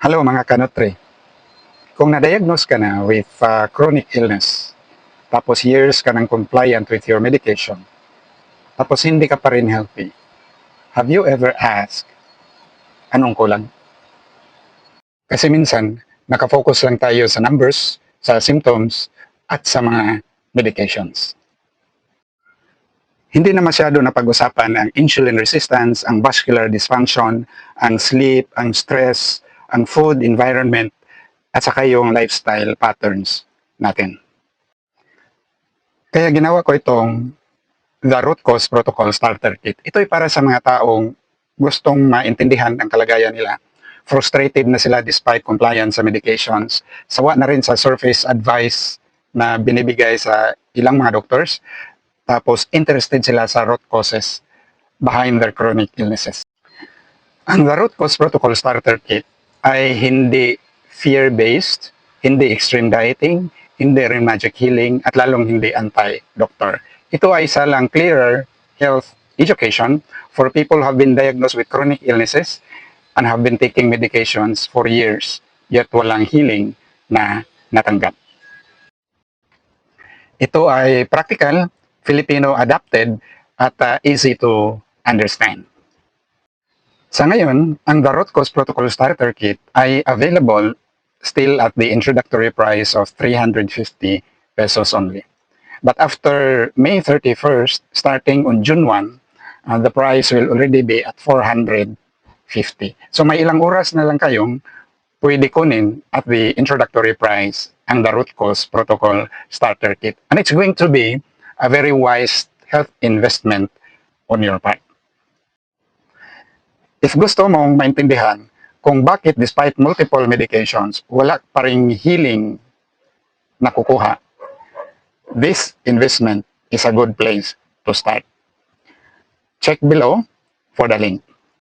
Hello mga kanotri. Kung na-diagnose ka na with chronic illness, tapos years ka nang compliant with your medication, tapos hindi ka pa rin healthy, have you ever asked, anong kulang? Kasi minsan, nakafocus lang tayo sa numbers, sa symptoms, at sa mga medications. Hindi na masyado napag-usapan ang insulin resistance, ang vascular dysfunction, ang sleep, ang stress, ang food environment, at saka yung lifestyle patterns natin. Kaya ginawa ko itong The Root Cause Protocol Starter Kit. Ito ay para sa mga taong gustong maintindihan ang kalagayan nila. Frustrated na sila despite compliance sa medications. Sawa na rin sa surface advice na binibigay sa ilang mga doctors. Tapos interested sila sa root causes behind their chronic illnesses. Ang The Root Cause Protocol Starter Kit ay hindi fear-based, hindi extreme dieting, hindi rin magic healing, at lalong hindi anti-doctor. Ito ay isa lang clearer health education for people who have been diagnosed with chronic illnesses and have been taking medications for years, yet walang healing na natanggap. Ito ay practical, Filipino adapted, at easy to understand. Sa ngayon, ang The Root Cause Protocol Starter Kit ay available still at the introductory price of 350 pesos only. But after May 31st, starting on June 1, the price will already be at 450. So may ilang oras na lang kayong pwede kunin at the introductory price ang The Root Cause Protocol Starter Kit. And it's going to be a very wise health investment on your part. If gusto mong maintindihan kung bakit despite multiple medications, wala pa ring healing na kukuha, this investment is a good place to start. Check below for the link.